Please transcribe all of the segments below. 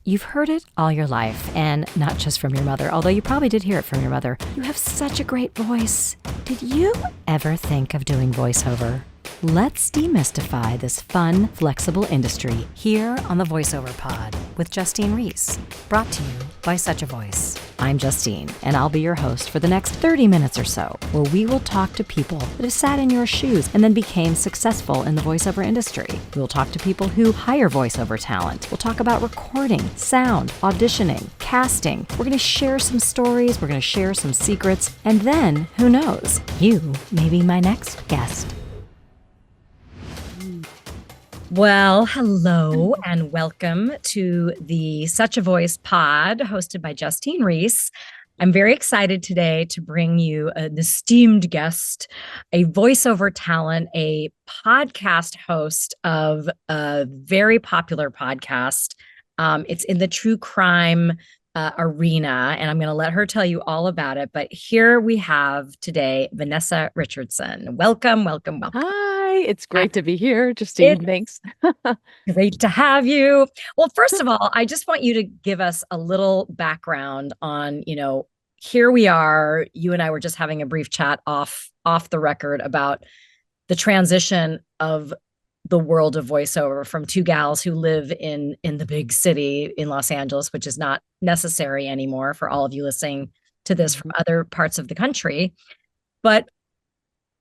You've heard it all your life, and not just from your mother, although you probably did hear it from your mother. You have such a great voice. Did you ever think of doing voiceover? Let's demystify this fun, flexible industry here on the VoiceOver Pod with Justine Reese, brought to you by Suchavoice. I'm Justine, and I'll be your host for the next 30 minutes or so, where we will talk to people that have sat in your shoes and then became successful in the voiceover industry. We'll talk to people who hire voiceover talent. We'll talk about recording, sound, auditioning, casting. We're going to share some stories, we're going to share some secrets, and then, who knows, you may be my next guest. Well, hello and welcome to the Suchavoice Pod hosted by Justine Reese. I'm very excited today to bring you an esteemed guest, a voiceover talent, a podcast host of a very popular podcast. It's in the true crime arena, and I'm going to let her tell you all about it. But here we have today Vanessa Richardson. Welcome, welcome, welcome. Hi, it's great to be here, Justine. Thanks. Great to have you. Well, first of all, I just want you to give us a little background on, here we are. You and I were just having a brief chat off the record about the transition of the world of voiceover from two gals who live in the big city in Los Angeles, which is not necessary anymore for all of you listening to this from other parts of the country. But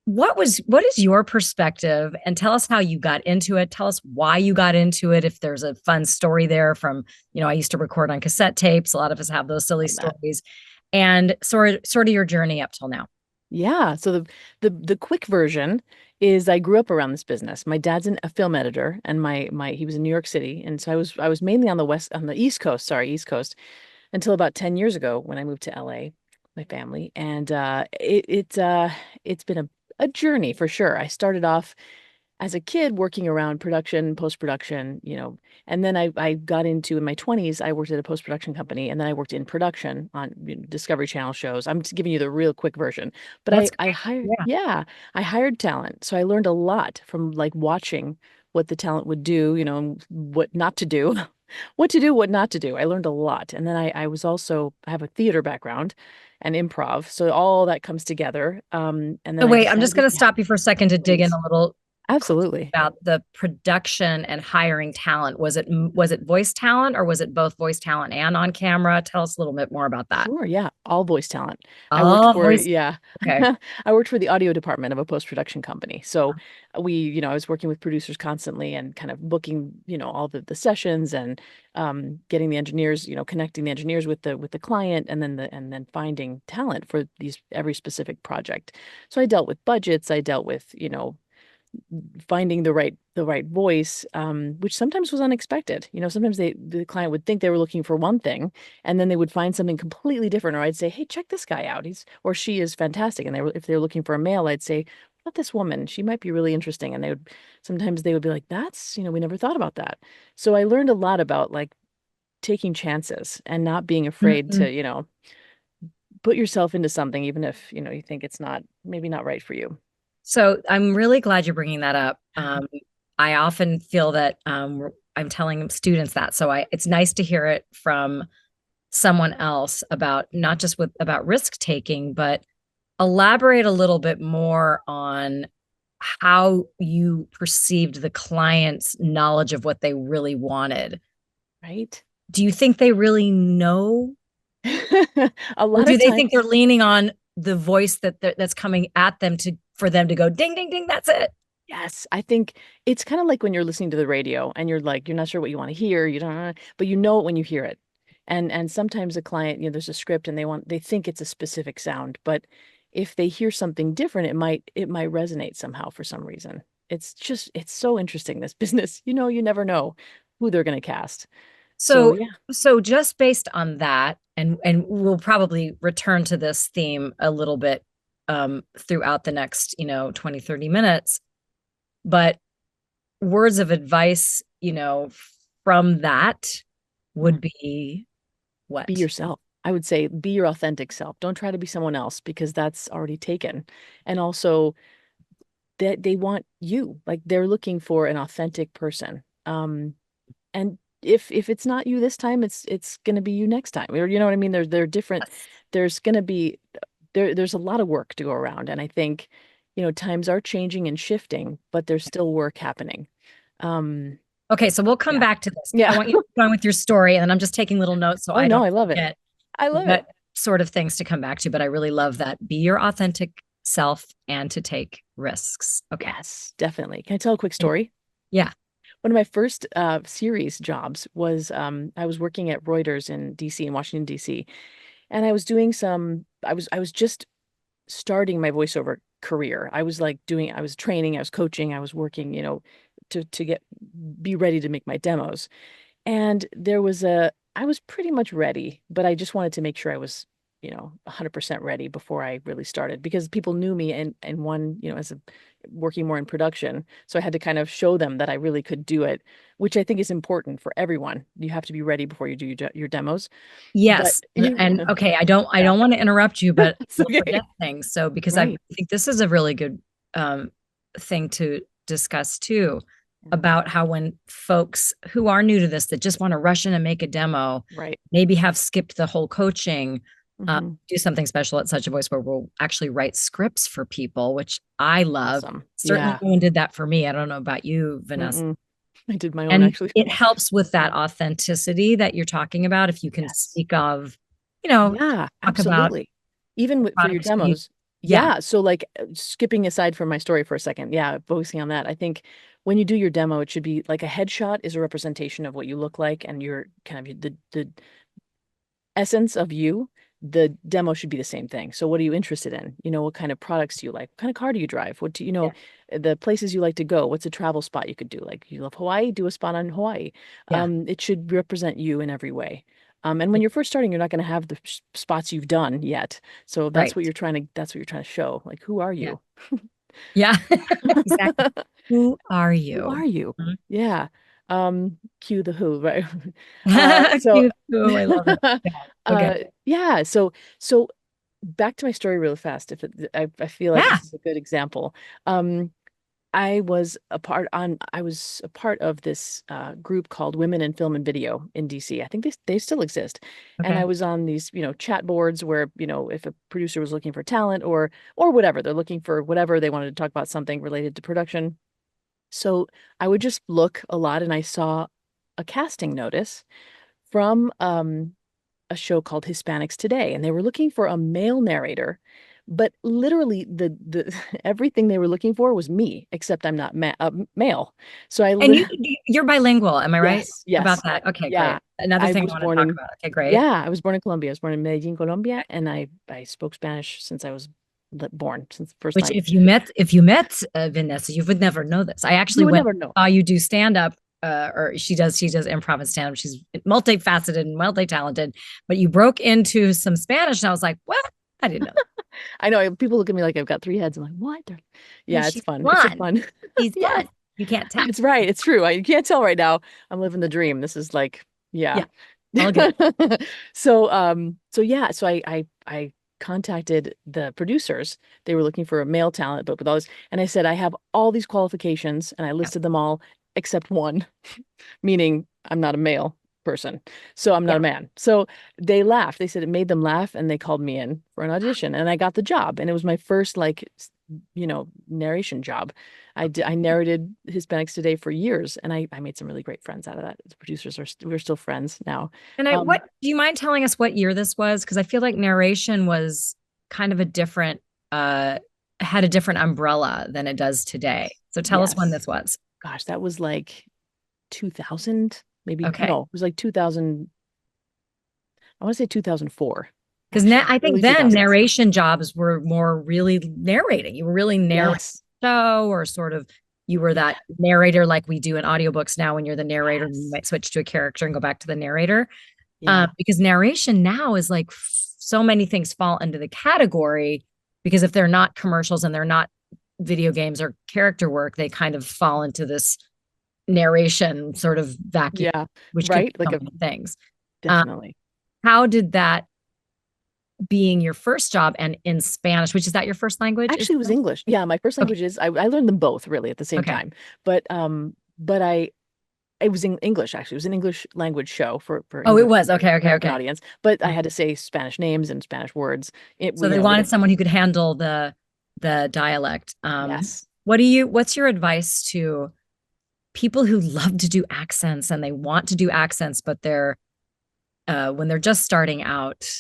what is your perspective, and tell us how you got into it. Tell us why you got into it. If there's a fun story there from, I used to record on cassette tapes. A lot of us have those silly stories, and sort of your journey up till now. Yeah. So the quick version is I grew up around this business. My dad's a film editor, and he was in New York City, and so I was mainly on the East Coast, until about 10 years ago when I moved to LA, my family, and it's been a journey for sure. I started off as a kid working around production, post-production, and then I got into, in my 20s, I worked at a post-production company, and then I worked in production on Discovery Channel shows. I'm just giving you the real quick version, but I hired talent. So I learned a lot from watching what the talent would do, and what not to do, what to do, what not to do. I learned a lot. And then I have a theater background and improv. So all that comes together. And then wait, I'm just going to stop you for a second to dig in a little. Absolutely. About the production and hiring talent. Was it voice talent, or was it both voice talent and on camera? Tell us a little bit more about that. Sure, yeah. All voice talent. Okay. I worked for the audio department of a post-production company. So I was working with producers constantly and kind of booking, all the sessions and getting the engineers, connecting the engineers with the client, and then finding talent for every specific project. So I dealt with budgets, I dealt with, finding the right voice, which sometimes was unexpected. Sometimes the client would think they were looking for one thing, and then they would find something completely different. Or I'd say, hey, check this guy out. She is fantastic. And if they were looking for a male, I'd say, what about this woman? She might be really interesting. And sometimes they would be like, that's, we never thought about that. So I learned a lot about taking chances and not being afraid to, put yourself into something, even if, you think it's maybe not right for you. So I'm really glad you're bringing that up. I often feel that I'm telling students that. So it's nice to hear it from someone else about not just about risk taking, but elaborate a little bit more on how you perceived the client's knowledge of what they really wanted. Right. Do you think they really know? Or do they think they're leaning on the voice that's coming at them for them to go ding, ding, ding, that's it? Yes, I think it's kind of like when you're listening to the radio and you're not sure what you want to hear, you don't know, but you know it when you hear it. And sometimes a client, there's a script and they think it's a specific sound, but if they hear something different, it might resonate somehow for some reason. It's so interesting, this business. You never know who they're going to cast. So just based on that, and we'll probably return to this theme a little bit throughout the next 20 30 minutes, but words of advice from that would be what? Be yourself. I would say be your authentic self. Don't try to be someone else, because that's already taken. And also that they want you, they're looking for an authentic person. And if it's not you this time, it's going to be you next time. Or you know what I mean? They're different. Yes. There's going to be there's a lot of work to go around, and I think, times are changing and shifting, but there's still work happening. Um, Okay, so we'll come yeah. back to this. I Yeah. want you to keep going with your story, and then I'm just taking little notes so Oh I no, don't I love it. forget I love what it. sort of things to come back to. But I really love that. Be your authentic self and to take risks. Okay. Yes, definitely. Can I tell a quick story? Yeah. One of my first series jobs was I was working at Reuters in DC, in Washington, DC, and I was doing I was just starting my voiceover career. I was training, I was coaching, I was working, to be ready to make my demos. And I was pretty much ready, but I just wanted to make sure I was, 100% ready before I really started, because people knew me and one, as working more in production. So I had to kind of show them that I really could do it, which I think is important for everyone. You have to be ready before you do your demos. But Yes. And okay, I yeah, don't want to interrupt you, but it's we'll okay. forget things. So because I Right. think this is a really good um thing to discuss too, Mhm. about how when folks who are new to this that just want to rush in and make a demo, Right. maybe have skipped the whole coaching, Hmm. do something special at Such a Voice where we'll actually write scripts for people, which I love. Awesome. Certainly Yeah. no one did that for me. I don't know about you, Vanessa. Mm-mm. I did my own And actually. it helps with Yeah. that authenticity that you're talking about. If you can Yes. speak of, you know, Yeah, talk about absolutely. Even for your products you, demos. yeah, Yeah. So like skipping aside from my story for a second. Yeah. Focusing on that. I think when you do your demo, it should be like a headshot is a representation of what you look like and your kind of the essence of you. The demo should be the same thing. So what are you interested in? What kind of products do you like? What kind of car do you drive? What do you yeah, know, the places you like to go? What's a travel spot you could do? Like you love Hawaii, do a spot on Hawaii. yeah, It should represent you in every way. And when you're first starting, you're not going to have the spots you've done yet. So right. that's what you're trying to show. Like, who are Yeah. you? Yeah. Exactly. Who are Who are you? you? Yeah. Cue the who, right? So Cute. Oh, I love it. Yeah. Okay. yeah, so back to my story real fast. I feel like Yeah. this is a good example. Um, I was a part of this group called Women in Film and Video in DC. I think they still exist. And I Okay. was on these, chat boards where, if a producer was looking for talent or whatever, they're looking for whatever, they wanted to talk about something related to production. So I would just look a lot and I saw a casting notice from a show called Hispanics Today, and they were looking for a male narrator, but literally the everything they were looking for was me, except I'm not male. So I And literally you're bilingual, am I right yes, about yes, that? Okay, great. yeah. Another I thing I was want to born talk in about. Okay, great. yeah, I was born in Colombia. I was born in Medellin, Colombia, and I spoke Spanish since I was born, since the first Which time. if you met Vanessa, you would never know this. I You actually would went never know. saw you do stand up, or she does improv and stand up. She's multifaceted and multi-talented, but you broke into some Spanish, and I was like, what? I didn't know. I know people look at me like I've got three heads. I'm like, what? No, Yeah, it's she's fun. It's a blonde. fun. She's Yes. blonde. You can't tell. It's right. It's true. You can't tell right now. I'm living the dream. This is like, yeah. Yeah, all good. So yeah, so I contacted the producers. They were looking for a male talent, but with all this, and I said, I have all these qualifications, and I Yeah, listed them all except one, meaning I'm not a male person. So I'm not yeah. a man. So they laughed. They said it made them laugh, and they called me in for an audition, and I got the job. And it was my first narration job. I narrated Hispanics Today for years, and I made some really great friends out of that. The producers we're still friends now. And Um, what do you mind telling us what year this was? Because I feel like narration was kind of uh, had a different umbrella than it does today. yes, So tell us when yes. this was. Gosh, that was like 2000, maybe Okay. no, it was like 2000. I want to say 2004, Because actually, I think early then 2000s. narration jobs were more really narrating. You were really narrating Yes, the show, or sort of you were yeah, that narrator like we do in audiobooks now when you're the narrator and you yes, might switch to a character and go back to the narrator. yeah, Because narration now is like so many things fall into the category because if they're not commercials and they're not video games or character work, they kind of fall into this narration sort of vacuum, yeah. which could be Right, like so a many things. Um, definitely. how did that being your first job and in Spanish, which is that your first language? Is Actually, it was English. Yeah, my first okay, language is I learned them both really at the same okay, time. But I it was in English, actually. It was an English language show for Oh, it English was. Okay, okay, American okay. audience, but I had to say Spanish names and Spanish words. It, So you they know, with wanted it. someone who could handle the dialect. Yes. What's your advice to people who love to do accents and they want to do accents, but they're when they're just starting out,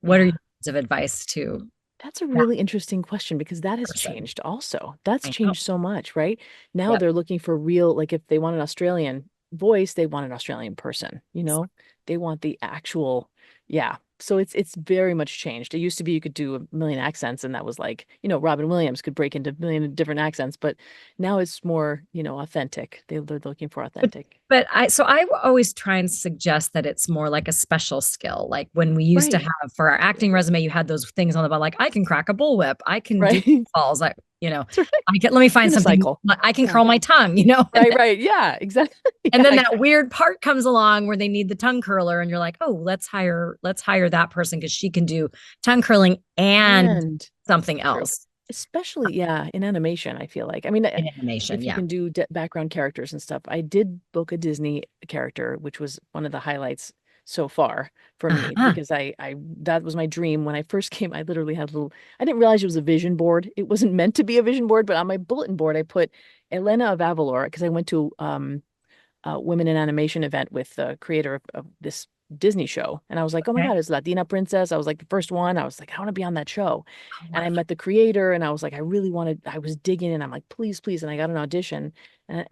what are your Yeah. words of advice to That's a that really interesting question because that has person? changed also. That's I know. changed so much, right? Now Yep. they're looking for real, like if they want an Australian voice, they want an Australian person, you know? They want the actual, yeah. So it's very much changed. It used to be you could do a million accents and that was like, Robin Williams could break into a million different accents, but now it's more, authentic. They're looking for But authentic. I always try and suggest that it's more like a special skill. Like when we used to Right. have for our acting resume, you had those things on the bottom, like I can crack a bullwhip, I can do Right. balls, like That's right. I can let me find something. Unicycle. I can Yeah. curl my tongue, Right, right. Yeah, exactly. and Yeah, then that exactly. weird part comes along where they need the tongue curler, and you're like, oh, let's hire that person because she can do tongue curling and And something true. else Especially, yeah, in animation, I feel like. I mean, in animation. if you Yeah. can do background characters and stuff. I did book a Disney character, which was one of the highlights so far for me Uh-huh. because I that was my dream when I first came. I literally had a little, I didn't realize it was a vision board. It wasn't meant to be a vision board, but on my bulletin board I put Elena of Avalor because I went to women in animation event with the creator of this Disney show. And I was like, oh my Okay. God, it's Latina Princess. I was like the first one. I was like, I want to be on that show. Oh, And I wow. met the creator and I was like, I really wanted, I was digging and I'm like, please, please. And I got an audition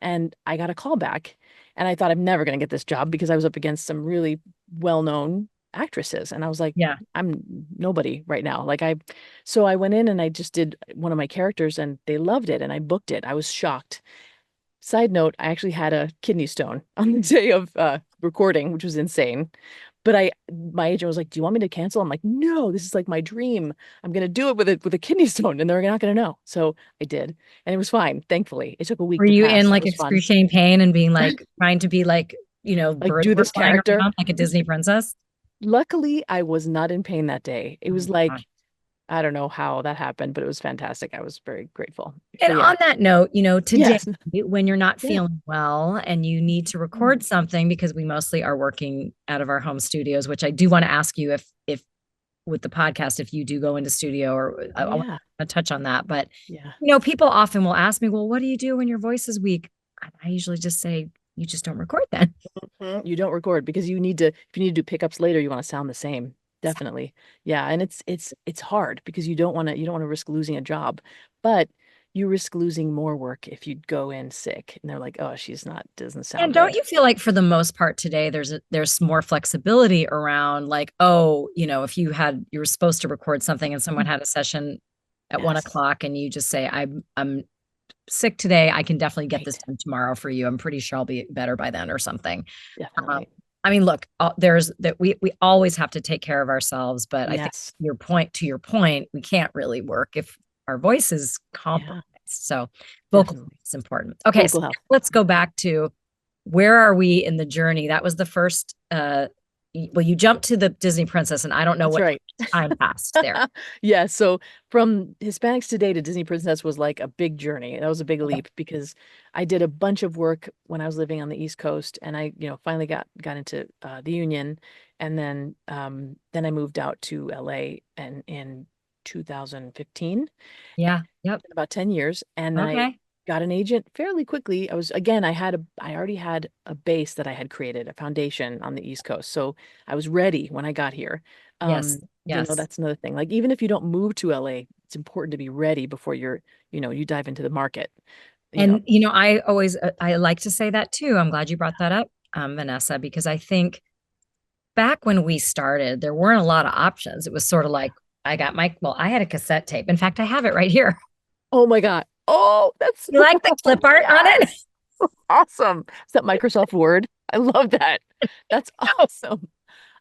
and I got a call back. And I thought I'm never going to get this job because I was up against some really well-known actresses. And I was like, Yeah. I'm nobody right now. So I went in and I just did one of my characters and they loved it and I booked it. I was shocked. Side note, I actually had a kidney stone on the day of recording, which was insane. But my agent was like, "Do you want me to cancel?" I'm like, "No, this is like my dream. I'm gonna do it with a kidney stone, and they're not gonna know." So I did, and it was fine. Thankfully, it took a week Were to you pass. in That like was fun. excruciating pain and being like trying to be like, Like, birds do were this flying character. around like a Disney princess? Luckily, I was not in pain that day. It Oh was my gosh. like, I don't know how that happened, but it was fantastic. I was very grateful. And But yeah, on that note, today, yes, when you're not yeah, feeling well and you need to Mm. record something, because we mostly are working out of our home studios, which I do want to ask you if with the podcast, if you do go into studio, or I want Yeah, to touch on that. But, yeah. people often will ask me, well, what do you do when your voice is weak? And I usually just say, you just don't record then. You don't record because you need to, if you need to do pickups later, you want to sound the same. Definitely. Yeah. And it's hard because you don't want to risk losing a job, but you risk losing more work if you go in sick and they're like, oh, doesn't And sound don't good. you feel like for the most part today there's more flexibility around, like, oh, if you were supposed to record something and someone Mm. had a session at one Yes. o'clock and you just say, I'm sick today. I can definitely get this Right. done tomorrow for you. I'm pretty sure I'll be better by then or something. Um, Definitely. I mean, look, there's that we always have to take care of ourselves, but I think Yes. to your point, we can't really work if our voice is compromised. Yeah. So vocal health Definitely. is important. Okay, so Vocal health. let's go back to where are we in the journey? That was the first well, you jumped to the Disney princess, and I don't know That's what right. time passed there. Yeah, so from Hispanics Today to Disney Princess was like a big journey. That was a big Okay. leap because I did a bunch of work when I was living on the East Coast, and I, finally got into the union, and then I moved out to LA and in 2015, Yeah. Yep. about 10 years, and I Okay. got an agent fairly quickly. I already had a base that I had created, a foundation on the East Coast. So I was ready when I got here. Yes. Yes. That's another thing. Like even if you don't move to LA, it's important to be ready before you dive into the market, you know. And I like to say that too. I'm glad you brought that up, Vanessa, because I think back when we started, there weren't a lot of options. It was sort of like I had a cassette tape. In fact, I have it right here. Oh my God. Oh, that's You like the clip art on it? yes. Awesome. Is that Microsoft Word? I love that. That's awesome.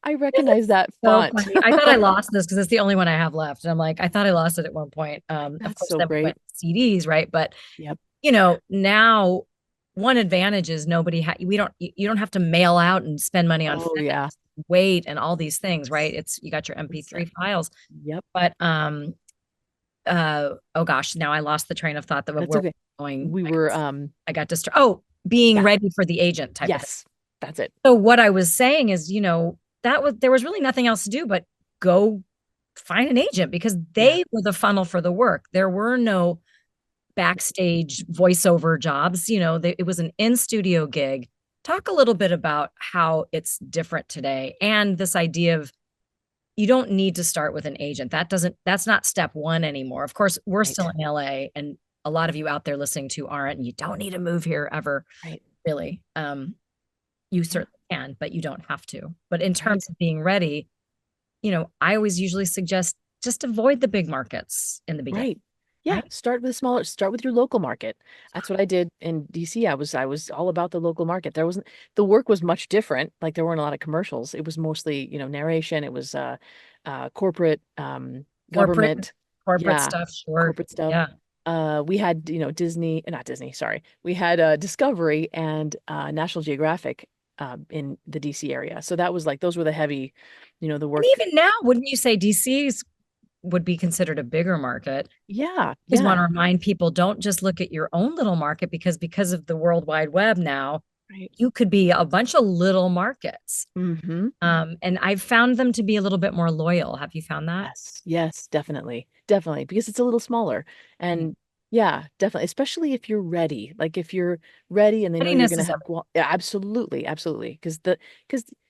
I recognize that So font. funny. I thought I lost this because it's the only one I have left. And I'm like, I thought I lost it at one point. Of That's course, so then we went great. CDs, right? But Yep. now one advantage is you don't have to mail out and spend money on Oh yeah. FedEx, wait, and all these things, right? You got your MP3 Insane. files. Yep. But oh gosh, now I lost the train of thought that That's where we're okay. going. We were I got distracted. Oh, being Yeah. ready for the agent type of thing. Yes. That's it. So what I was saying is, there was really nothing else to do but go find an agent because Yeah. they were the funnel for the work. There were no backstage voiceover jobs. It was an in studio gig. Talk a little bit about how it's different today and this idea of you don't need to start with an agent. That's not step one anymore. Of course, we're still Right. in LA and a lot of you out there listening to aren't, and you don't need to move here ever, Right. really. You Yeah. certainly can, but you don't have to. But in Right. terms of being ready, I always usually suggest just avoid the big markets in the beginning, Right. Yeah, right? start with your local market. That's what I did in DC. I was all about the local market. The work was much different. Like there weren't a lot of commercials. It was mostly, narration. It was corporate, Corporate government. corporate Yeah, stuff, sure. corporate stuff. Yeah. We had, Disney, not Disney, sorry. We had Discovery and National Geographic in the DC area. So that was like those were the heavy, the And work. even now, wouldn't you say DC's would be considered a bigger market? Yeah, Just want yeah. to remind people, don't just look at your own little market because of the World Wide Web now, Right. you could be a bunch of little markets. Mm-hmm. And I've found them to be a little bit more loyal. Have you found that? Yes, yes, definitely. Definitely, because it's a little smaller. Right. And yeah, definitely, especially if you're ready. Like if you're ready and they know you're Readiness going to is have yeah, absolutely, absolutely. Because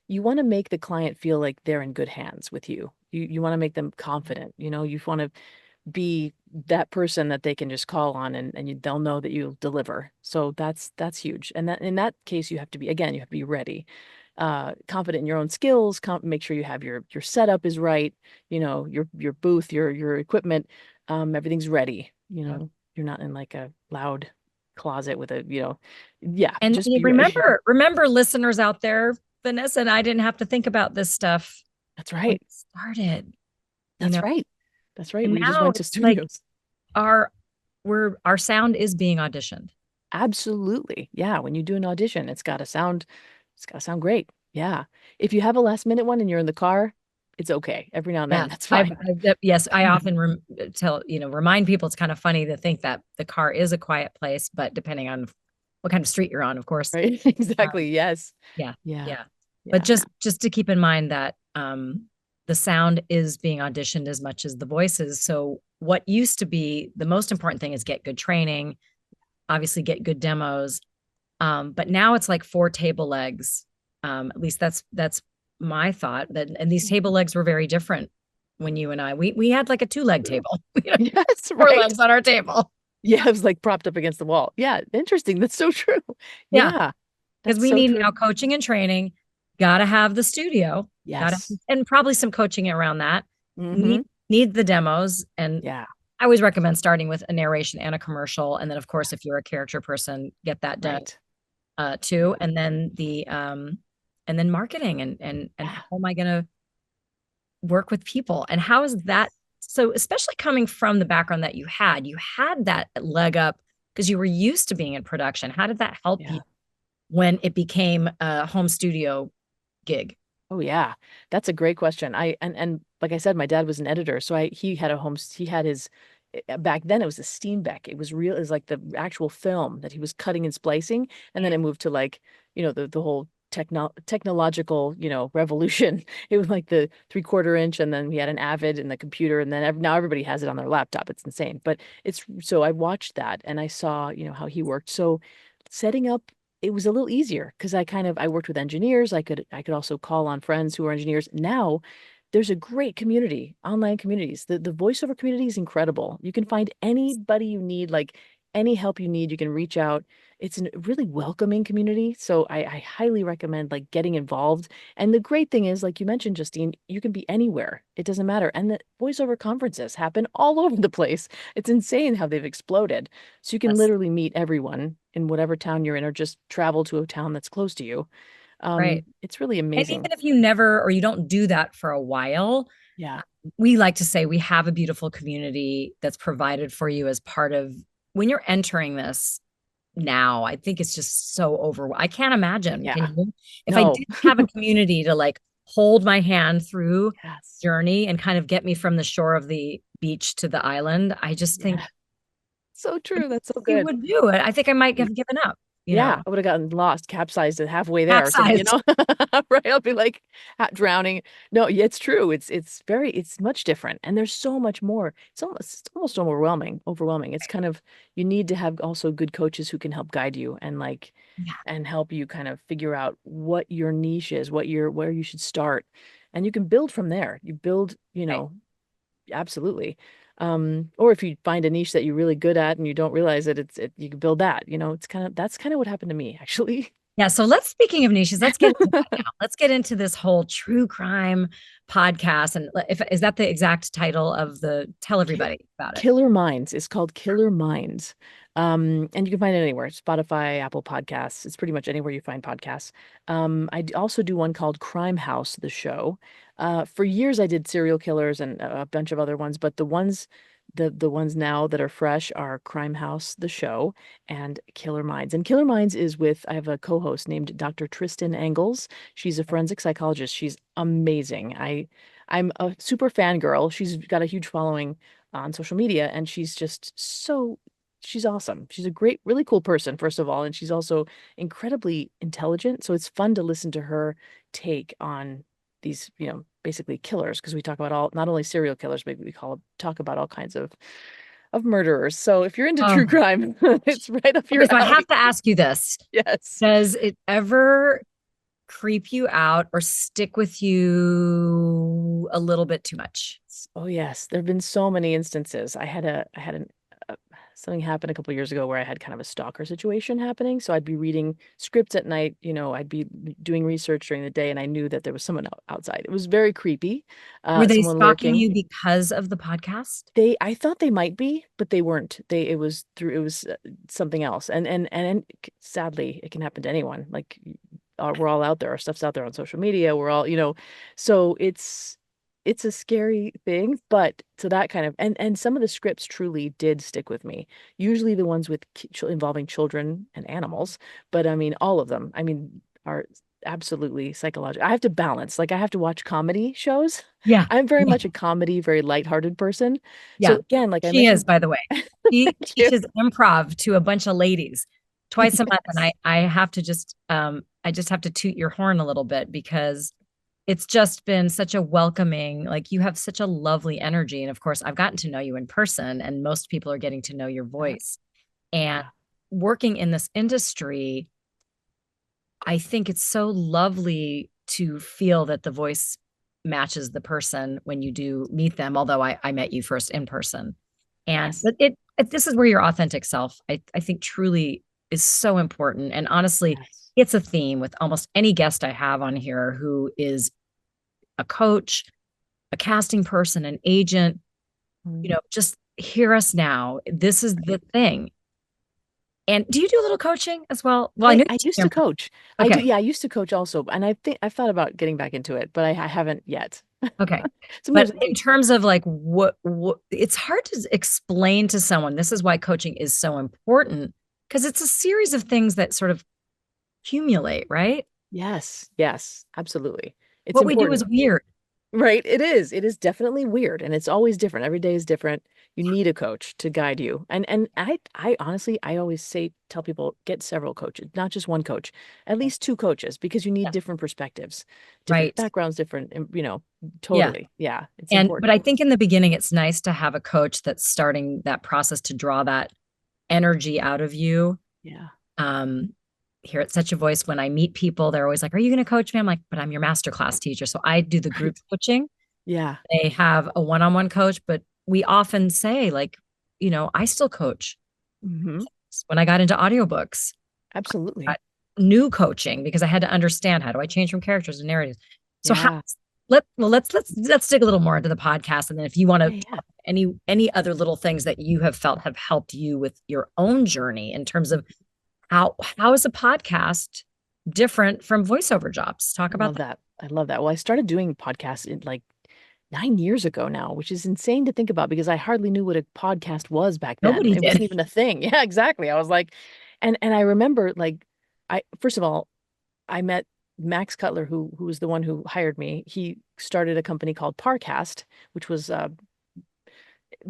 you want to make the client feel like they're in good hands with you. You want to make them confident, you want to be that person that they can just call on and they'll know that you'll deliver. So that's huge. And that in that case you have to be again, you have to be ready. Confident in your own skills, make sure you have your setup is right, your booth, your equipment, everything's ready, everything. you're not in like a loud closet with yeah, And just you be ready. remember listeners out there, Vanessa and I didn't have to think about this stuff That's when right. we started, you That's know. right. That's right. And We just now went to it's like studios. our our sound is being auditioned. Absolutely. Yeah. When you do an audition, it's gotta sound great. Yeah. If you have a last minute one and you're in the car, it's okay. Every now and then, Yeah. that's fine. Yes, I often remind people it's kind of funny to think that the car is a quiet place, but depending on what kind of street you're on, of course. Right? Um, Exactly. Yes. yeah. Yeah. Yeah. But Yeah. just to keep in mind that the sound is being auditioned as much as the voices. So what used to be the most important thing is get good training, obviously get good demos. But now it's like four table legs. At least that's my thought. And these table legs were very different when you and I we had like a two-leg True. table, Yes, four right. legs on our table. Yeah, it was like propped up against the wall. Yeah, interesting. That's so true. Yeah, Yeah, because that's we so need true. now coaching and training. Got to have the studio. Got to Yes. and probably some coaching around that. Mm-hmm. Need the demos, and Yeah. I always recommend starting with a narration and a commercial, and then of course if you're a character person, get that done Right. too, Yeah. and then marketing and Yeah. how am I going to work with people and how is that so especially coming from the background that you had that leg up because you were used to being in production. How did that help you Yeah. when it became a home studio gig? Oh yeah. That's a great question. And like I said, my dad was an editor, so he had his back then it was a Steenbeck. It was like the actual film that he was cutting and splicing, and then it moved to like, the whole technological, revolution. It was like the 3/4 inch, and then we had an Avid in the computer, and then now everybody has it on their laptop. It's insane. But it's so I watched that and I saw, how he worked. So setting up it was a little easier because I worked with engineers. I could also call on friends who are engineers. Now there's a great community, online communities. The voiceover community is incredible. You can find anybody you need, like any help you need, you can reach out. It's a really welcoming community. So I highly recommend like getting involved. And the great thing is, like you mentioned, Justine, you can be anywhere. It doesn't matter. And the voiceover conferences happen all over the place. It's insane how they've exploded. So you can That's literally meet everyone in whatever town you're in, or just travel to a town that's close to you. right. It's really And amazing. even if you never or you don't do that for a while, Yeah. we like to say we have a beautiful community that's provided for you as part of when you're entering this now. I think it's just so I can't imagine. Can Yeah. you? If I No. didn't have a community to like hold my hand through Yes. journey and kind of get me from the shore of the beach to the island, I just think Yeah. So true. That's so we good. would do it. I think I might have given up. Yeah, I would have gotten lost, capsized at halfway there or something, capsized. right? I'll be like drowning. No, yeah, it's true. It's much different. And there's so much more. It's almost overwhelming. It's kind of, you need to have also good coaches who can help guide you and like, Yeah. and help you kind of figure out what your niche is, where you should start. And you can build from there. You build, Right. absolutely. Or if you find a niche that you're really good at and you don't realize it, you can build that. That's kind of what happened to me, actually. Yeah. So speaking of niches, let's get into that now. Let's get into this whole true crime podcast. And if is that the exact title of tell Ki- everybody about it. Killer Minds. It's called Killer Minds. And you can find it anywhere. Spotify, Apple Podcasts. It's pretty much anywhere you find podcasts. Also do one called Crime House, the show. For years I did serial killers and a bunch of other ones, but the ones now that are fresh are Crime House, the show, and Killer Minds. And Killer Minds is I have a co-host named Dr. Tristan Engels. She's a forensic psychologist. She's amazing. I'm a super fangirl. She's got a huge following on social media, and she's awesome. She's a great, really cool person, first of all, and she's also incredibly intelligent. So it's fun to listen to her take on these, basically killers, because we talk about not only serial killers, but talk about all kinds of murderers. So if you're into true Oh, crime, it's right up your okay. So I have alley. to ask you this. Yes. Does it ever creep you out or stick with you a little bit too much? Oh yes, there have been so many instances. I had something happen a couple years ago where I had kind of a stalker situation happening. So I'd be reading scripts at night, I'd be doing research during the day, and I knew that there was someone outside. It was very creepy. Were they Someone stalking lurking. you because of the podcast? I thought they might be, but they weren't. It was something else. And sadly, it can happen to anyone. Like, we're all out there. Our stuff's out there on social media. We're all, so it's a scary thing. But so that kind of, and some of the scripts truly did stick with me. Usually the ones with involving children and animals, but I mean all of them. I mean are absolutely psychological. I have to balance. Like, I have to watch comedy shows. Yeah. I'm very Yeah. much a comedy, very lighthearted person. So Yeah. again, like I She is, mentioned, by the way. She thank you. teaches improv to a bunch of ladies twice a month. And Yes. I have to I just have to toot your horn a little bit because it's just been such a welcoming, like you have such a lovely energy. And of course, I've gotten to know you in person, and most people are getting to know your voice. And Yeah. working in this industry, I think it's so lovely to feel that the voice matches the person when you do meet them. Although I met you first in person, and Yes. but this is where your authentic self, I think, truly is so important. And honestly, Yes. it's a theme with almost any guest I have on here who is a coach, a casting person, an agent. Mm, Just hear us now. This is the right. thing. And do you do a little coaching as well? Well, I know I you used teach to improv. coach. I do. Okay. Yeah, I used to coach also. And I've thought about getting back into it, but I haven't yet. Okay. But Sometimes I in think, terms of like what it's hard to explain to someone. This is why coaching is so important because it's a series of things that sort of accumulate, right? yes, yes, absolutely. It's What we do is important. weird. Right. It is. It is definitely weird, and it's always different. Every day is different. You need a coach to guide you. And I honestly, I always tell people, get several coaches, not just one coach, at least two coaches, because you need Yeah. different perspectives, different Right. backgrounds, different, Yeah. totally. Yeah, it's But important. I think in the beginning it's nice to have a coach that's starting that process to draw that energy out of you. Yeah. Um, Here at Such a Voice, when I meet people, they're always like, "Are you going to coach me?" I'm like, "But I'm your masterclass teacher." So I do the group Right. coaching. Yeah. They have a one-on-one coach, but we often say, like, I still coach. Hmm. When I got into audiobooks, Absolutely. got new coaching because I had to understand, how do I change from characters to narratives. So Yeah. let's dig a little more into the podcast, and then if you want to Yeah. Yeah. talk any other little things that you have felt have helped you with your own journey in terms of how is a podcast different from voiceover jobs? Talk I about love that. that. I love that. Well, I started doing podcasts in like 9 years ago now, which is insane to think about because I hardly knew what a podcast was back then. Nobody It wasn't did. even a thing. Yeah, exactly. I was like, and I remember like I first of all, I met Max Cutler, who was the one who hired me. He started a company called Parcast, which was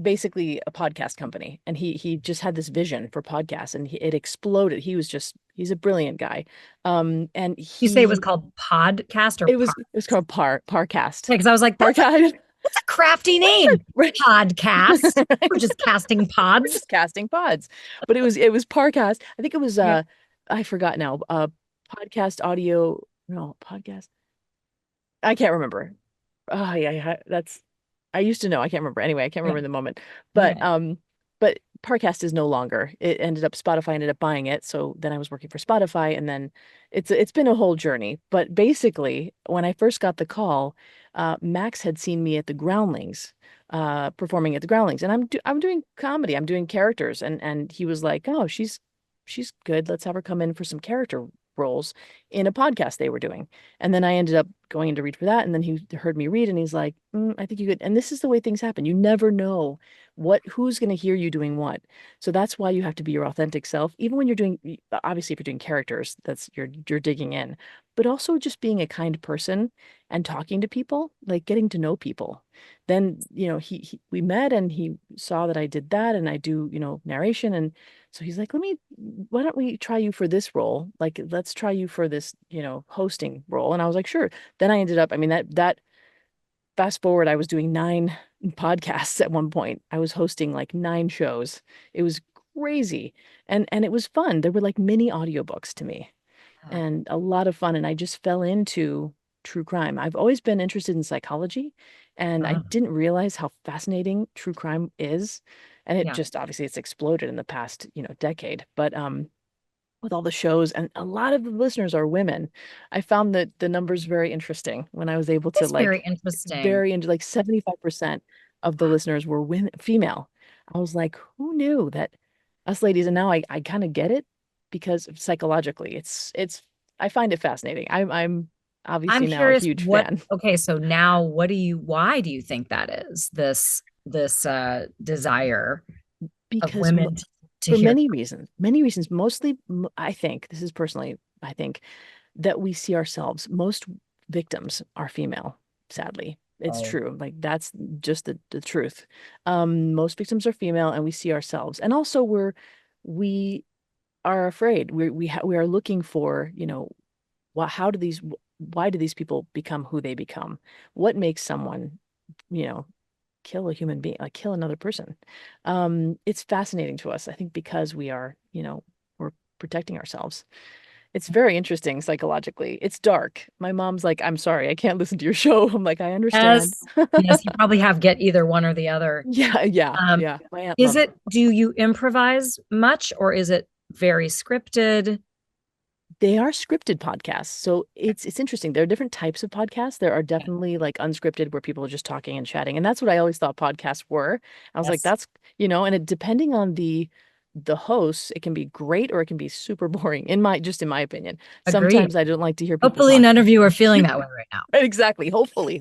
basically a podcast company, and he just had this vision for podcasts, and it exploded. He was just He's a brilliant guy. And You say it was he called podcast or pod? it was called Parcast. Yeah, because I was like, Parcast. that's a crafty name. Right. Podcast. We're just casting We're pods. just casting pods. But it was Parcast. I think it was Yeah. I forgot now. Podcast audio, no, podcast. I can't remember. Oh yeah, yeah, that's I used to know. I can't remember. Anyway, I can't Yeah. remember in the moment. But Okay. Parcast is no longer. It ended up Spotify ended up buying it. So then I was working for Spotify, and then it's been a whole journey. But basically, when I first got the call, Max had seen me at the Groundlings, performing at the Groundlings, and I'm doing comedy. I'm doing characters, and he was like, "Oh, she's good. Let's have her come in for some character roles in a podcast they were doing." And then I ended up going in to read for that. And then he heard me read and he's like, I think you could. And this is the way things happen. You never know who's going to hear you doing what. So that's why you have to be your authentic self. Even when you're doing, obviously, if you're doing characters, that's you're digging in, but also just being a kind person and talking to people, like getting to know people. Then, we met and he saw that I did that and I do, narration. And so he's like, why don't we try you for this role? Like, let's try you for this, hosting role. And I was like, sure. Then I ended up, I mean, that fast forward, I was doing 9 podcasts at one point. I was hosting like 9 shows. It was crazy. And it was fun. There were like mini audiobooks to me Yeah. and a lot of fun. And I just fell into true crime. I've always been interested in psychology, and I Oh, didn't realize how fascinating true crime is. And it yeah. just obviously it's exploded in the past, decade. But with all the shows, and a lot of the listeners are women. I found that the numbers very interesting when I was able to It's very like interesting. very into like 75% of the listeners were women, female. I was like, who knew that us ladies? And now I kind of get it because psychologically, it's I find it fascinating. I'm I'm obviously now a curious huge what, fan okay, so now why do you think that is? This desire of because women to for hear. many reasons, mostly I think this is personally, I think that we see ourselves. Most victims are female, sadly. It's Oh, true. Like that's just the truth. Most victims are female and we see ourselves. And also we are afraid. We are looking for, how do these why do these people become who they become? What makes someone, you know, kill a human being, like kill another person? It's fascinating to us, I think, because we are, we're protecting ourselves. It's very interesting psychologically. It's dark. My mom's like, I'm sorry, I can't listen to your show. I'm like, I understand. yes, yes, you probably have get either one or the other. Yeah, yeah, Um, yeah. My aunt is loves it, them. do you improvise much or is it very scripted? They are scripted podcasts. So it's interesting. There are different types of podcasts. There are definitely like unscripted where people are just talking and chatting. And that's what I always thought podcasts were. I was like, Yes, that's, and it depending on the hosts, it can be great or it can be super boring in my opinion. agreed. Sometimes I don't like to hear people Hopefully talk. none of you are feeling that way right now. Exactly. Hopefully.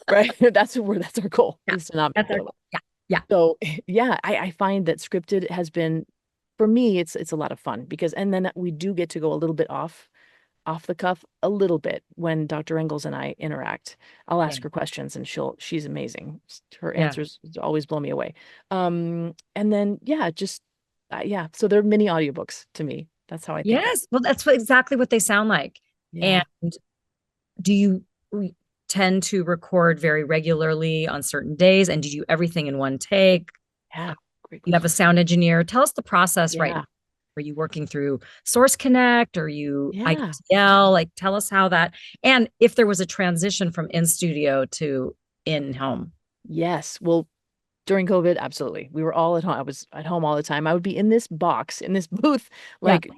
Right. That's our goal Yeah, is to not that's be our feeling. goal. Yeah, yeah, So yeah, I find that scripted has been for me, it's a lot of fun because and then we do get to go a little bit off the cuff a little bit when Dr. Engels and I interact. I'll yeah, ask her questions and she's amazing. Her yeah. answers always blow me away. And then yeah, just yeah, so they're mini audiobooks to me. That's how I think of. Yes, well, that's exactly what they sound like. And Yeah. do you tend to record very regularly on certain days? And do you do everything in one take? Yeah. Great You have a question. sound engineer. Tell us the process right now. Yeah. Are you working through Source Connect? Are you Yeah. ITL? Like, tell us how that, and if there was a transition from in studio to in home. Yes. Well, during COVID, absolutely. We were all at home. I was at home all the time. I would be in this box, in this booth, Yeah, like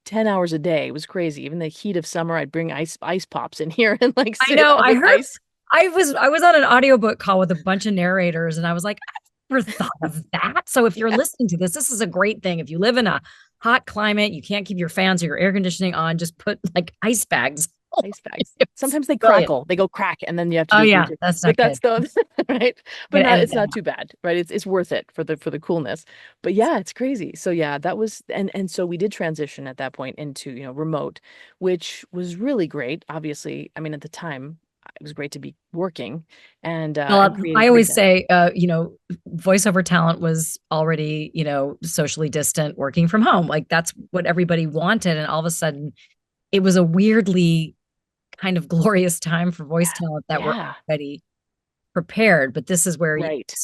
10 hours a day. It was crazy. Even the heat of summer, I'd bring ice pops in here and like I sit know. on I this heard ice. I was on an audiobook call with a bunch of narrators, and I was like, I never thought of that. So if you're Yeah, listening to this is a great thing. If you live in a hot climate, you can't keep your fans or your air conditioning on, just put like ice bags. ice bags. It's Sometimes they brilliant. crackle. They go crack, and then you have to Oh do yeah, retake. that's But not that's good. the right. I'm But gonna not. edit It's that not out. too bad, right? It's worth it for the coolness. But yeah, it's crazy. So yeah, that was and so we did transition at that point into remote, which was really great. Obviously, I mean at the time it was great to be working and Well, creating I always content. say, voiceover talent was already, socially distant, working from home. Like that's what everybody wanted. And all of a sudden, it was a weirdly kind of glorious time for voice talent that we're Yeah, already prepared. But right. this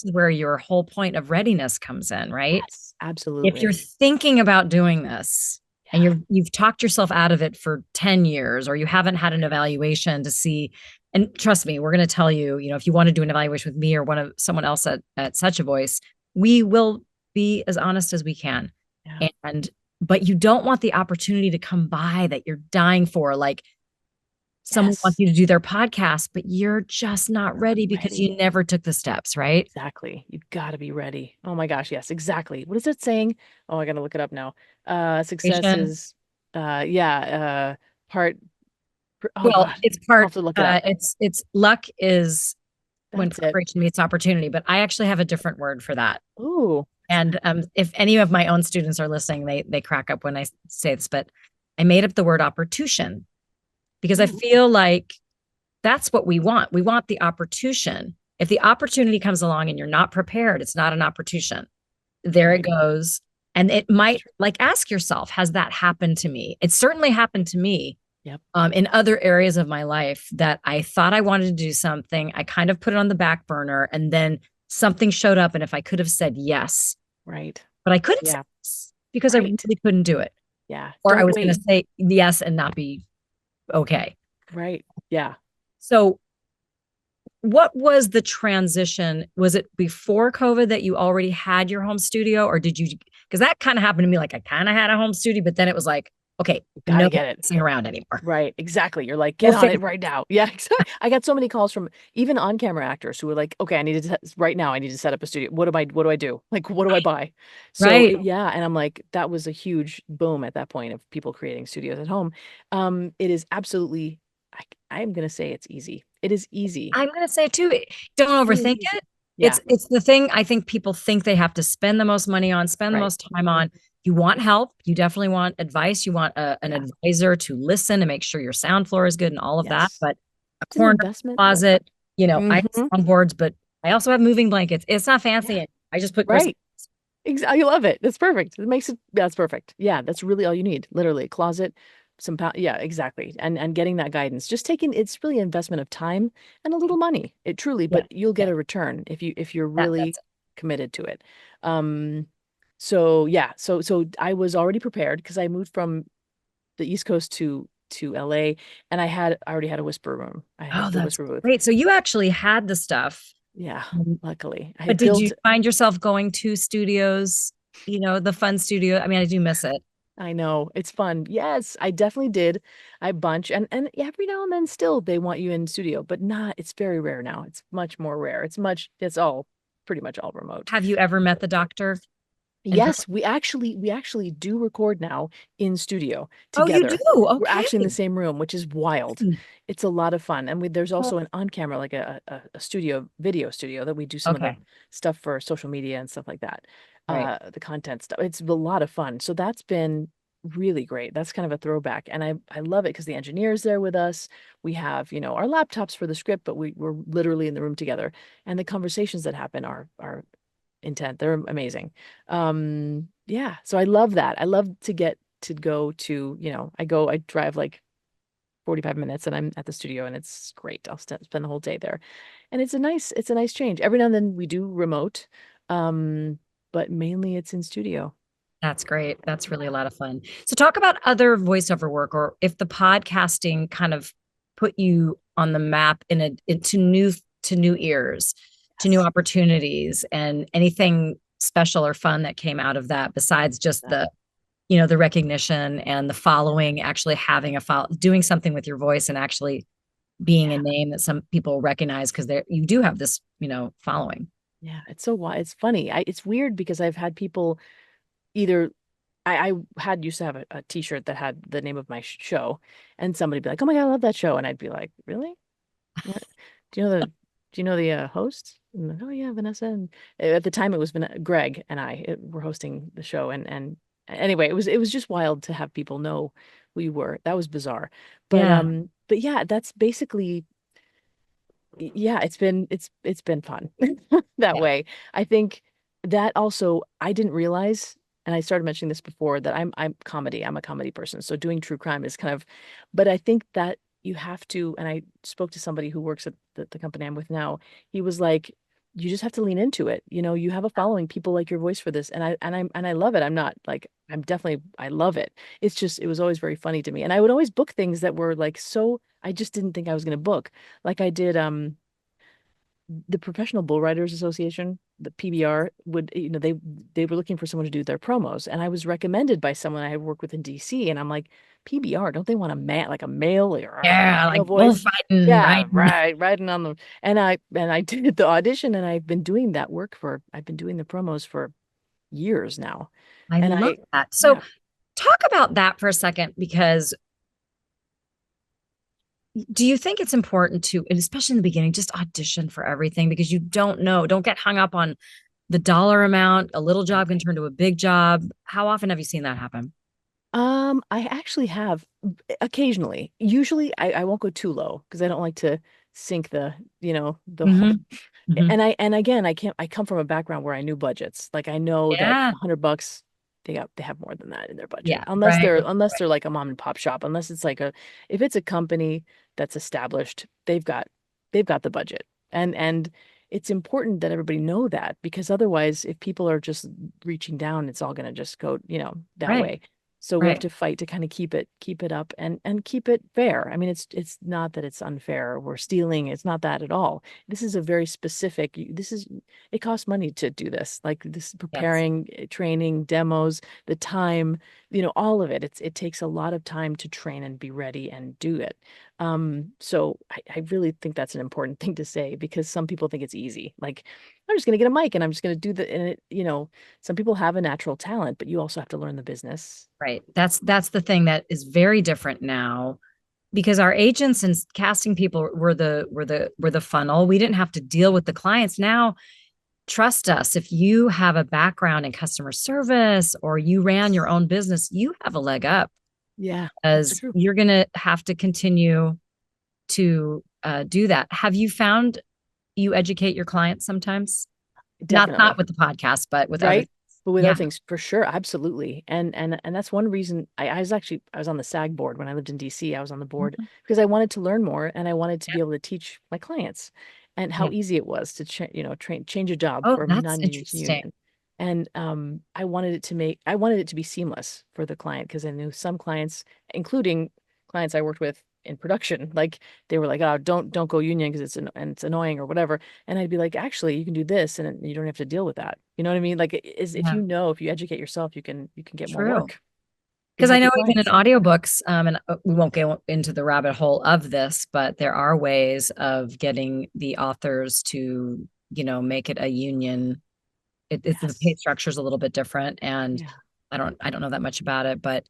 is where your whole point of readiness comes in, right? Yes, If you're absolutely. thinking about doing this and Yeah, you've talked yourself out of it for 10 years, or you haven't had an evaluation to see, and trust me, we're going to tell you, if you want to do an evaluation with me or someone else at Such a Voice, we will be as honest as we can. yeah, And but you don't want the opportunity to come by that you're dying for, like someone wants yes. you to do their podcast, but you're just not Not ready because ready. you never took the steps, right? Exactly. You've got to be ready. Oh my gosh, yes, exactly. What is it saying? Oh, I gotta look it up now. Success Patient. is yeah, part oh Well, gosh, it's I'll part have to look it up. it's luck is when That's it. preparation meets opportunity, but I actually have a different word for that. Ooh. And if any of my own students are listening, they crack up when I say this, but I made up the word opportune because I Ooh, feel like that's what we want. We want the opportune. If the opportunity comes along and you're not prepared, it's not an opportune. There it right. goes. And it That's might, true. like, ask yourself, has that happened to me? It certainly happened to me Yep. in other areas of my life that I thought I wanted to do something. I kind of put it on the back burner, and then something showed up. And if I could have said yes, Right. but I couldn't say Yeah. yes because I Right. really couldn't do it. Yeah. Or I Don't was going wait. to say yes and not be okay. Right. Yeah. So, what was the transition? Was it before COVID that you already had your home studio, or did you? Because that kind of happened to me. Like I kind of had a home studio, but then it was like, okay, You no gotta get it. messing around anymore. Right, exactly. You're like, We'll get on figure it right now. Yeah, exactly. I got so many calls from even on-camera actors who were like, okay, I need to right now. I need to set up a studio. What do I do? Like, what do I buy? So right. yeah, and I'm like, that was a huge boom at that point of people creating studios at home. It is absolutely, I'm gonna say it's easy. It is easy. I'm going to say too, don't Really overthink easy. it. Yeah, It's the thing I think people think they have to spend the most money on, spend the right. most time on. You want help. You definitely want advice. You want an Yeah. advisor to listen and make sure your sound floor is good and all of that. Yes. But a It's an corner investment. closet, I Hmm. have soundboards, but I also have moving blankets. It's not Yeah. fancy. I just put Christmas. Right. I love it. That's perfect. It makes it, that's perfect. Yeah, that's really all you need. Literally, a closet, some yeah, exactly. And getting that guidance. Just taking it's really investment of time and a little money. It truly, Yeah, but you'll get yeah. a return if you're That's really it. committed to it. Um, so yeah, so I was already prepared because I moved from the East Coast to LA and I already had a whisper room. I Oh, had the that's whisper booth. great. So you actually had the stuff. Yeah, um, luckily. I But had did built you find yourself going to studios, the fun studio? I mean, I do miss it. I know. It's fun. Yes, I definitely did. I bunch and every now and then still they want you in studio, but not it's very rare now. It's much more rare. It's all pretty much all remote. Have you ever met the doctor in person? Yes, we actually do record now in studio Oh, you do? together. We're Okay. actually in the same room, which is wild. It's a lot of fun. And there's also an on camera, like a studio, video studio that we do some of the Okay. stuff for social media and stuff like that. Right. The content stuff. It's a lot of fun. So that's been really great. That's kind of a throwback. And I love it because the engineer's there with us. We have, our laptops for the script, but we're literally in the room together. And the conversations that happen are intent. They're amazing. Yeah, so I love that. I love to get to go to, I drive like 45 minutes and I'm at the studio and it's great. I'll spend the whole day there. And it's a nice change. Every now and then we do remote, but mainly it's in studio. That's great. That's really a lot of fun. So talk about other voiceover work, or if the podcasting kind of put you on the map to new ears, to new Yes. opportunities, and anything special or fun that came out of that besides just That, the recognition and the following, actually having doing something with your voice and actually being a yeah. name that some people recognize because you do have this, following. Yeah. It's so wild. It's funny. It's weird because I've had people either I had used to have a t-shirt that had the name of my show and somebody be like, "Oh my God, I love that show." And I'd be like, "Really? What? Do you know the do you know the host?" And like, oh yeah, Vanessa. And at the time it was Greg and were hosting the show and anyway, it was just wild to have people know who you were. That was bizarre. But Yeah. but yeah, that's basically Yeah, it's been fun that Yeah. way. I think that also I didn't realize, and I started mentioning this before, that I'm comedy. I'm a comedy person. So doing true crime is kind of, but I think that you have to, and I spoke to somebody who works at the company I'm with now. He was like, you just have to lean into it. You know, you have a following, people like your voice for this. And I love it. I'm not like, I'm definitely, I love it. It's just, it was always very funny to me. And I would always book things that were like so I just didn't think I was going to book. Like I did the Professional Bull Riders Association, the PBR would, they were looking for someone to do their promos, and I was recommended by someone I had worked with in DC, and I'm like, PBR, don't they want a man like a male or Yeah, male like voice? bullfighting, Yeah, right? right, riding on the and I did the audition, and I've been doing the promos for years now, I and love that. So yeah. talk about that for a second, because do you think it's important to, and especially in the beginning, just audition for everything because you don't know, don't get hung up on the dollar amount. A little job can turn to a big job. How often have you seen that happen? I actually have occasionally. Usually I won't go too low because I don't like to sink the whole. Hmm. Hmm. And again, I come from a background where I knew budgets. Like I know that Yeah. $100 they have more than that in their budget. Yeah. Right. Unless Right. they're like a mom and pop shop, unless it's like a if it's a company that's established, they've got the budget. And it's important that everybody know that because otherwise if people are just reaching down, it's all going to just go, that Right. way. So we have Right. to fight to kind of keep it up and keep it fair. I mean, it's not that it's unfair. We're stealing. It's not that at all. This is a very specific. It costs money to do this. Like this Yes. preparing, training, demos, the time, all of it. It takes a lot of time to train and be ready and do it. So I really think that's an important thing to say because some people think it's easy. Like I'm just gonna get a mic and I'm just gonna do the and some people have a natural talent, but you also have to learn the business. Right. That's the thing that is very different now because our agents and casting people were the funnel. We didn't have to deal with the clients. Now, trust us, if you have a background in customer service or you ran your own business, you have a leg up Yeah, that's because true. you're going to have to continue to do that. Have you found you educate your clients sometimes? Not Definitely. with the podcast, but with other. Right? But with other Yeah. things, for sure, absolutely. And that's one reason I was on the SAG board when I lived in DC. I was on the board Mhm. because I wanted to learn more and I wanted to Yeah. be able to teach my clients and how Yeah. easy it was to change a job Oh, for a that's non-union to interesting. union. And I wanted it to be seamless for the client because I knew some clients, including clients I worked with in production, like they were like, "Oh, don't go union because it's annoying or whatever." And I'd be like, actually, you can do this and you don't have to deal with that. You know what I mean? Like Yeah. if you educate yourself, you can get more True. work and Because I help know your even in clients. audiobooks, and we won't go into the rabbit hole of this, but there are ways of getting the authors to, make it a union. It's the pay Yes. structure is a little bit different, and Yeah. I don't know that much about it, but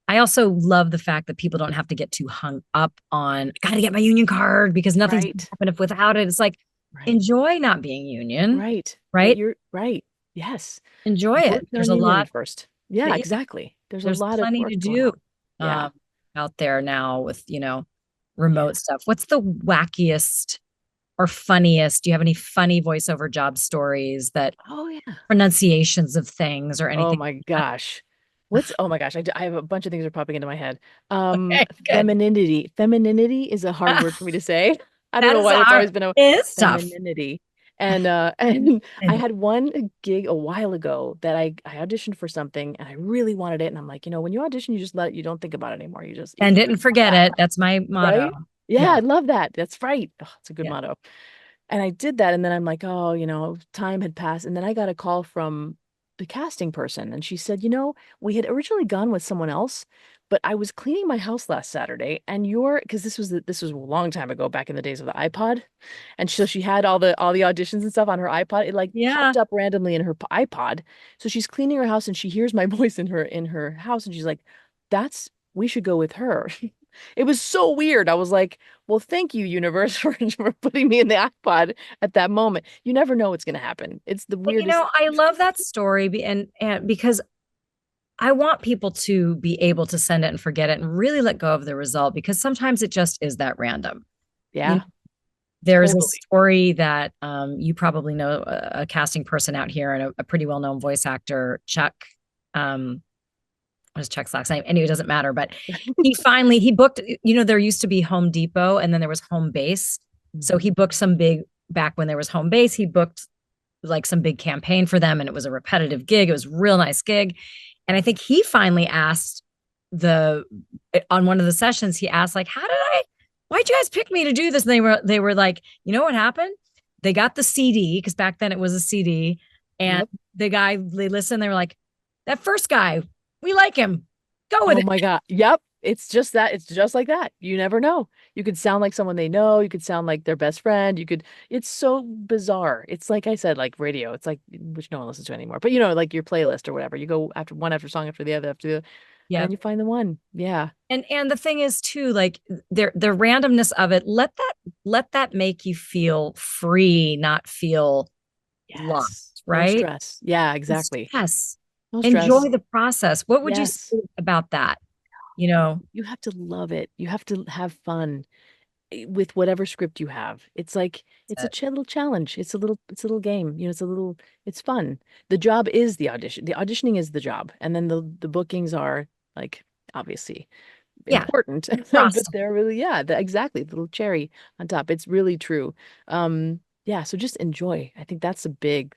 I also love the fact that people don't have to get too hung up on got to get my union card because nothing's going to Right. happen if without it. It's like Right. enjoy not being union, Right. Get right? your right. Yes. Enjoy Work it. There's a non-union lot. first. Yeah, exactly. There's a There's lot of plenty to work going do on. Yeah. um, out there now with, Yeah. remote stuff. What's the wackiest or funniest? Do you have any funny voiceover job stories that Oh yeah. pronunciations of things or Oh anything my like gosh. Oh my gosh, I have a bunch of things are popping into my head. that? Okay, good. Femininity. Femininity is a hard word for me to say. I don't That know is why that's hard. always been a It is tough. femininity. And and I And had one gig a while ago that I auditioned for something and I really wanted it. And I'm like, when you audition, you don't think about it anymore. You send just it and forget it. That's my motto. right? Yeah, Yeah. I love that. That's right. Oh, it's a good Yeah. motto. And I did that, and then I'm like, oh, time had passed. And then I got a call from the casting person, and she said, we had originally gone with someone else, but I was cleaning my house last Saturday, and because this was a long time ago, back in the days of the iPod, and so she had all the auditions and stuff on her iPod. It like Yeah. popped up randomly in her iPod. So she's cleaning her house, and she hears my voice in her house, and she's like, we should go with her. It was so weird. I was like, well, thank you, universe, for putting me in the iPod at that moment. You never know what's going to happen. It's the But weirdest. I love that story and because I want people to be able to send it and forget it and really let go of the result because sometimes it just is that random. You know, Yeah. There's a Totally. story that you probably know a casting person out here and a pretty well-known voice actor, Chuck. What is Chuck's last name? Anyway, it doesn't matter. But he booked. There used to be Home Depot, and then there was Home Base. So he Mhm. booked some big back when there was Home Base. He booked like some big campaign for them, and it was a repetitive gig. It was a real nice gig, and I think he finally asked the on one of the sessions. He asked like, "How did I? Why'd you guys pick me to do this?" And they were like, "You know what happened? They got the CD because back then it was a CD, and Yep. they listened. They were like, that first guy, we like him. Go with Oh it." my God. Yep. It's just that. It's just like that. You never know. You could sound like someone they know. You could sound like their best friend. It's so bizarre. It's like I said, like radio. It's like, which no one listens to anymore. But like your playlist or whatever. You go after song after the other after the other, and Yeah. then you find the one. Yeah. And the thing is too, like the randomness of it, let that make you feel free, not feel Yes. lost, No right? stress. Yeah, exactly. Yes. No stress. Enjoy the process. What would you say Yes. about that? You know, You have to love it. You have to have fun with whatever script you have. It's like it's a little challenge. It's a little game. It's fun. The job is the audition. The auditioning is the job. And then the bookings are like obviously yeah, important, but trust. they're really, yeah, exactly, the little cherry on top. It's really true. Yeah, so just enjoy. I think that's a big,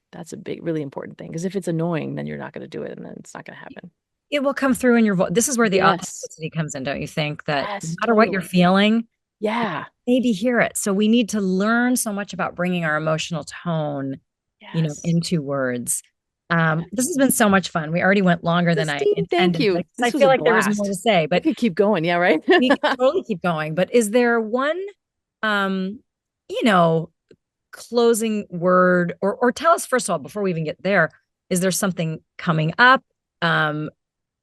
really important thing. Because if it's annoying, then you're not going to do it and then it's not going to happen. It will come through in your voice. This is where the Yes. authenticity comes in, don't you think? That no Yes, matter what you're totally. feeling, Yeah. maybe hear it. So we need to learn so much about bringing our emotional tone, Yes. into words. Yeah. This has been so much fun. We already went longer than I Christine, thank intended, you. but I This was feel a like there was more to blast. say. We But could keep going. Yeah, right? we can totally keep going. But is there one, um, you know, closing word, or tell us first of all before we even get there? Is there something coming up? Um,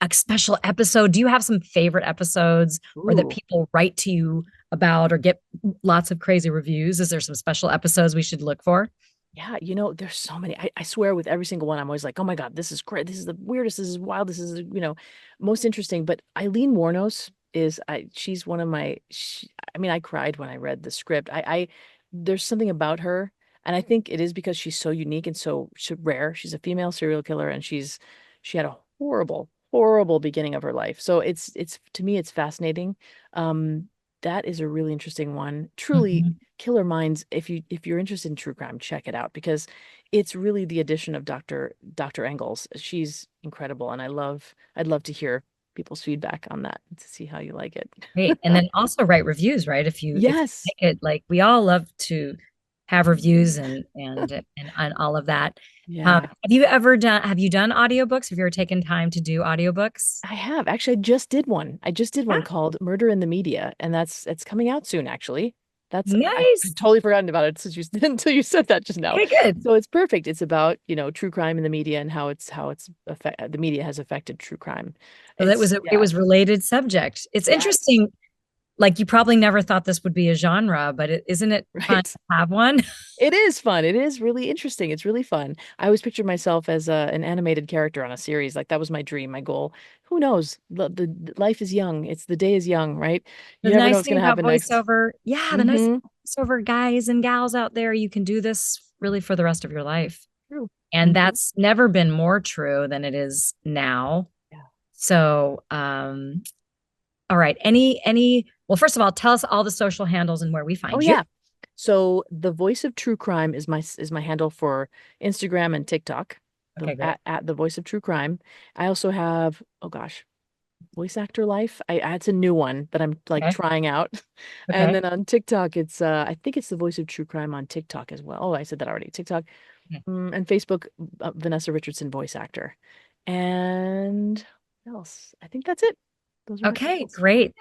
a special episode? Do you have some favorite episodes, or that Ooh. people write to you about, or get lots of crazy reviews? Is there some special episodes we should look for? Yeah, there's so many. I swear with every single one, I'm always like, oh my God, this is great. This is the weirdest. This is wild. This is, most interesting. But Eileen Warnos she's one of I mean, I cried when I read the script. There's something about her. And I think it is because she's so unique and so rare. She's a female serial killer and she had a horrible, horrible beginning of her life. So to me, it's fascinating. Um, that is a really interesting one. Truly Mhm. Killer Minds, if you're interested in true crime, check it out because it's really the addition of Dr. Engels. She's incredible, and I'd love to hear people's feedback on that to see how you like it. Great. And then also write reviews, right? If you Yes. make it, like, we all love to have reviews and all of that. Yeah. Have you done audiobooks? Have you ever taken time to do audiobooks? I have. Actually, I just did one. I just did one Yeah. called Murder in the Media, and it's coming out soon, actually. I Nice. totally forgotten about it since you until you said that just now. Okay, good. So it's perfect. It's about, true crime in the media and how the media has affected true crime. So that was It's it yeah, was related subject. It's yes. interesting. Like, you probably never thought this would be a genre, but isn't it fun Right. to have one? It is fun. It is really interesting. It's really fun. I always pictured myself as an animated character on a series. Like that was my dream, my goal. Who knows? The life is young. The day is young, right? The You never know nice what's thing going to about happen next. voiceover, yeah, the nice Mm-hmm. voiceover guys and gals out there, you can do this really for the rest of your life. True. And Mm-hmm. that's never been more true than it is now. Yeah. So, all right. Well, first of all, tell us all the social handles and where we Oh find you. yeah. So the voice of true crime is my handle for Instagram and TikTok. The Okay, great. at the voice of true crime. I also have, oh gosh, voice actor life. It's a new one that I'm like Okay. trying out. And Okay. then on TikTok, I think it's the voice of true crime on TikTok as well. Oh, I said that already. TikTok, Okay. and Facebook, Vanessa Richardson voice actor. And what else? I think that's it. Those are my Okay, socials. great.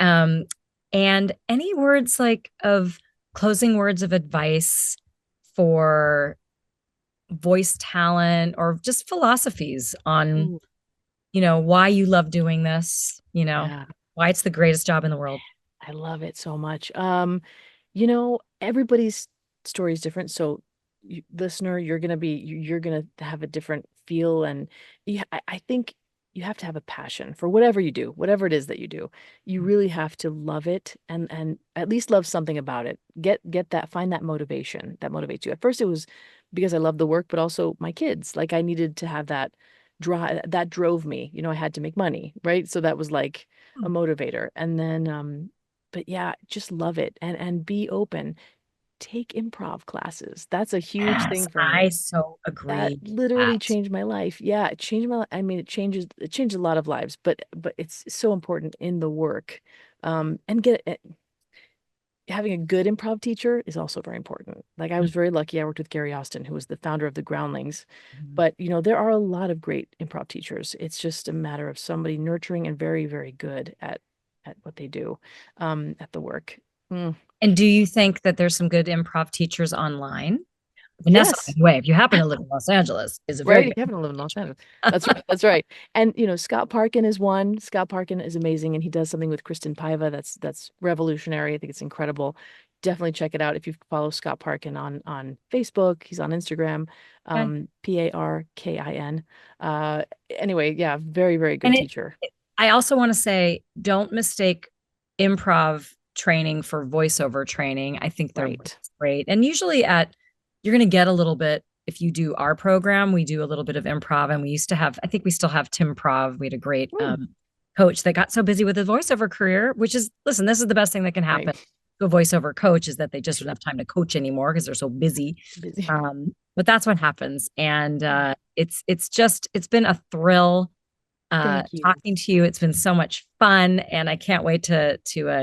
And any words, like, of closing words of advice for voice talent, or just philosophies on, Ooh, why you love doing this, yeah. why it's the greatest job in the world. I love it so much. Everybody's story is different. So, listener, you're gonna have a different feel, and yeah, I think you have to have a passion for whatever you do, whatever it is that you do. You really have to love it and at least love something about it. Get that, find that motivation that motivates you. At first it was because I love the work, but also my kids. Like I needed to have that drive that drove me. I had to make money, right? So that was like a motivator. And then but yeah, just love it and be open. Take improv classes. That's a huge Yes, thing for I me. so That agree with literally that. changed my life. Yeah, it changed my life. I mean, it changed a lot of lives, but it's so important in the work. And having a good improv teacher is also very important. Like I was very lucky. I worked with Gary Austin, who was the founder of the Groundlings. Mhm. But there are a lot of great improv teachers. It's just a matter of somebody nurturing and very, very good at what they do, at the work. Mm. And do you think that there's some good improv teachers online? Vanessa, by Yes. the way, if you happen to live in Los Angeles, is a very Right, you good. haven't lived in Los Angeles. That's right. That's right. And Scott Parkin is one. Scott Parkin is amazing, and he does something with Kristen Paiva that's revolutionary. I think it's incredible. Definitely check it out if you follow Scott Parkin on Facebook. He's on Instagram, Okay. Parkin. Uh, anyway, yeah, very, very good And teacher. I also want to say, don't mistake improv training for voiceover training. I think they're Right. great. And usually you're going to get a little bit, if you do our program, we do a little bit of improv. And we used to have, I think we still have Tim Prov. We had a great Mm, coach that got so busy with his voiceover career, which is, listen, this is the best thing that can happen right. to a voiceover coach is that they just don't have time to coach anymore because they're so busy. Busy. But that's what happens. And it's been a thrill Thank you. talking to you. It's been so much fun, and I can't wait to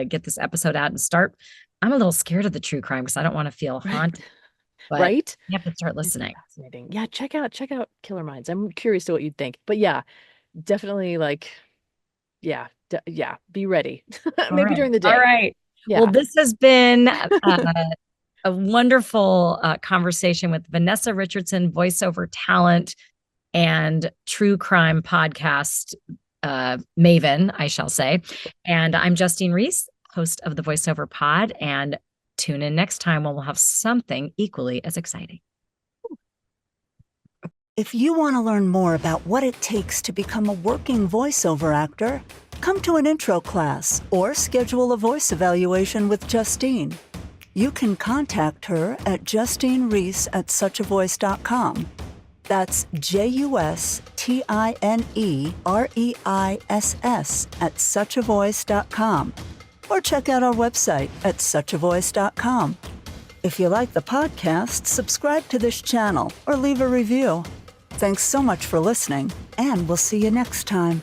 get this episode out and start. I'm a little scared of the true crime because I don't want to feel Right. haunted, but Right. you have to start It's listening. fascinating. Yeah, check out Killer Minds. I'm curious to what you'd think. But yeah, definitely like yeah, yeah, be ready. All Maybe right. during the All day. right. Well, Yeah. this has been a wonderful conversation with Vanessa Richardson, voiceover talent and true crime podcast maven, I shall say. And I'm Justine Reese, host of the VoiceOver Pod. And tune in next time when we'll have something equally as exciting. If you want to learn more about what it takes to become a working voiceover actor, come to an intro class or schedule a voice evaluation with Justine. You can contact her at justinereese@suchavoice.com. That's JustineReiss @suchavoice.com. Or check out our website at suchavoice.com. If you like the podcast, subscribe to this channel or leave a review. Thanks so much for listening, and we'll see you next time.